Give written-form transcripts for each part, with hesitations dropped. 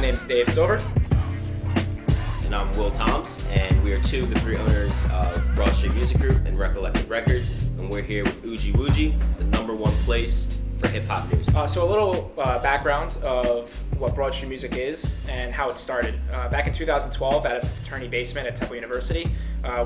name's Dave Silver. And I'm Will Toms, and we are two of the three owners of Broad Street Music Group and Recollective Records, and we're here with OogeeWoogee, the #1 place for hip-hop news. So a little background of what Broad Street Music is and how it started. Back in 2012, out of a fraternity basement at Temple University,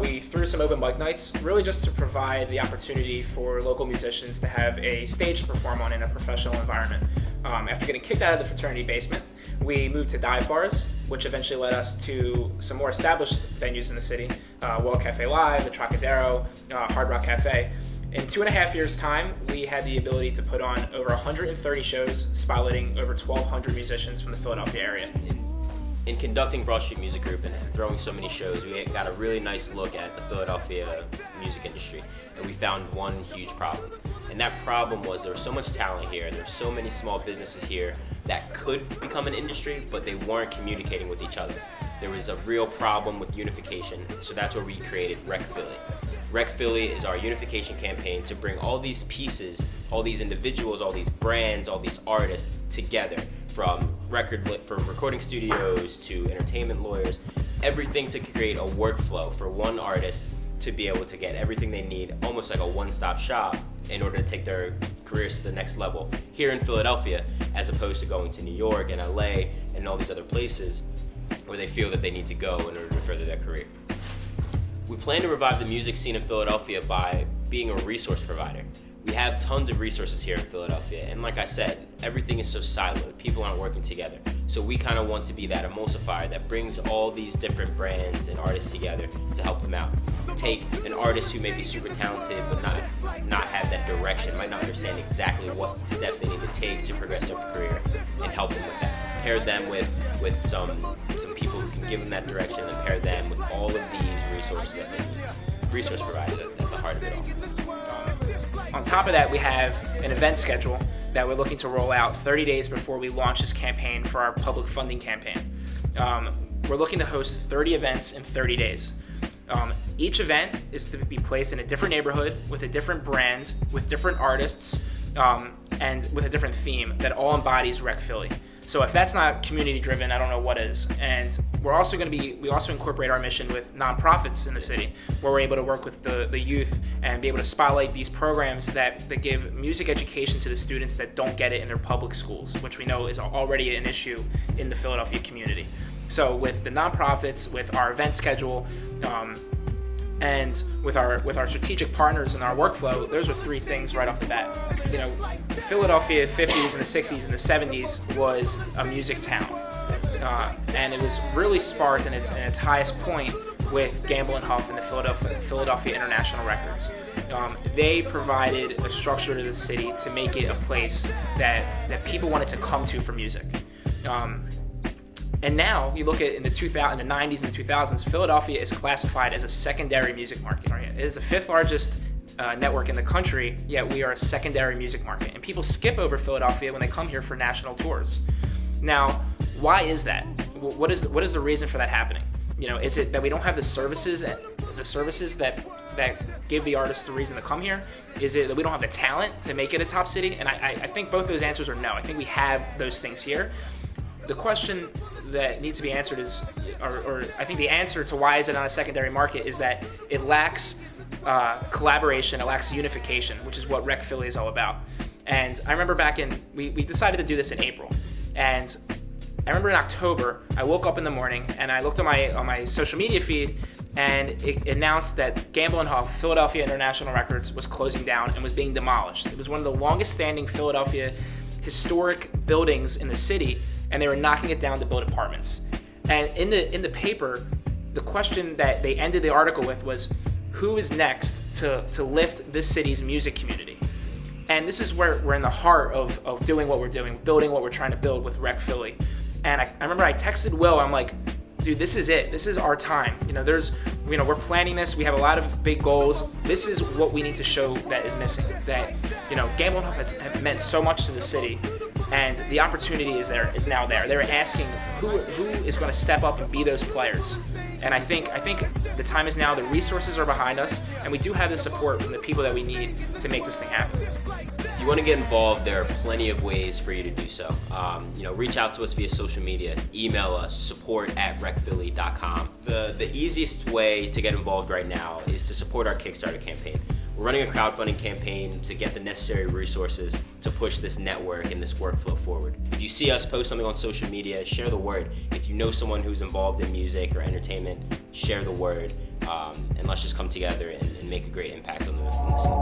we threw some open mic nights, really just to provide the opportunity for local musicians to have a stage to perform on in a professional environment. After getting kicked out of the fraternity basement, we moved to dive bars, which eventually led us to some more established venues in the city, World Cafe Live, the Trocadero, Hard Rock Cafe. In 2.5 years' time, we had the ability to put on over 130 shows, spotlighting over 1,200 musicians from the Philadelphia area. In conducting Broad Street Music Group and throwing so many shows, we got a really nice look at the Philadelphia music industry, and we found one huge problem. And that problem was there was so much talent here, and there were so many small businesses here that could become an industry, but they weren't communicating with each other. There was a real problem with unification, so that's where we created Rec Philly. Rec Philly is our unification campaign to bring all these pieces, all these individuals, all these brands, all these artists together, from recording studios to entertainment lawyers, everything to create a workflow for one artist to be able to get everything they need, almost like a one-stop shop, in order to take their careers to the next level here in Philadelphia, as opposed to going to New York and LA and all these other places where they feel that they need to go in order to further their career. We plan to revive the music scene in Philadelphia by being a resource provider. We have tons of resources here in Philadelphia, and like I said, everything is so siloed. People aren't working together. So we kind of want to be that emulsifier that brings all these different brands and artists together to help them out. Take an artist who may be super talented but not have that direction, might not understand exactly what steps they need to take to progress their career, and help them with that. Pair them with some people who can give them that direction, and pair them with all of these resources that they need. Resource providers at the heart of it all. On top of that, we have an event schedule that we're looking to roll out 30 days before we launch this campaign for our public funding campaign. We're looking to host 30 events in 30 days. Each event is to be placed in a different neighborhood with a different brand, with different artists, and with a different theme that all embodies Rec Philly. So if that's not community driven, I don't know what is. And we also incorporate our mission with nonprofits in the city, where we're able to work with the youth and be able to spotlight these programs that give music education to the students that don't get it in their public schools, which we know is already an issue in the Philadelphia community. So with the nonprofits, with our event schedule, and with our strategic partners and our workflow, those are three things right off the bat. You know, Philadelphia 50s and the 60s and the 70s was a music town, and it was really sparked in its highest point with Gamble and Huff and the Philadelphia International Records. They provided a structure to the city to make it a place that people wanted to come to for music. And now you look at in the 90s and the 2000s, Philadelphia is classified as a secondary music market. It is the fifth largest network in the country, yet we are a secondary music market. And people skip over Philadelphia when they come here for national tours. Now, why is that? What is the reason for that happening? You know, is it that we don't have the services that give the artists the reason to come here? Is it that we don't have the talent to make it a top city? And I think both those answers are no. I think we have those things here. The question that needs to be answered is, or I think the answer to why is it not a secondary market is that it lacks collaboration, it lacks unification, which is what Rec Philly is all about. And I remember we decided to do this in April, and I remember in October, I woke up in the morning and I looked on my social media feed, and it announced that Gamble and Huff, Philadelphia International Records, was closing down and was being demolished. It was one of the longest standing Philadelphia historic buildings in the city, and they were knocking it down to build apartments. And in the paper, the question that they ended the article with was, who is next to lift this city's music community? And this is where we're in the heart of doing what we're doing, building what we're trying to build with Rec Philly. And I remember I texted Will, I'm like, dude, this is it. This is our time. We're planning this. We have a lot of big goals. This is what we need to show that is missing. That, Gamble and Huff have meant so much to the city, and the opportunity is now there. They're asking who is going to step up and be those players. And I think the time is now. The resources are behind us, and we do have the support from the people that we need to make this thing happen. If you want to get involved, there are plenty of ways for you to do so. Reach out to us via social media, email us, support@recphilly.com. The easiest way to get involved right now is to support our Kickstarter campaign. We're running a crowdfunding campaign to get the necessary resources to push this network and this workflow forward. If you see us post something on social media, share the word. If you know someone who's involved in music or entertainment, share the word, and let's just come together and make a great impact on the scene.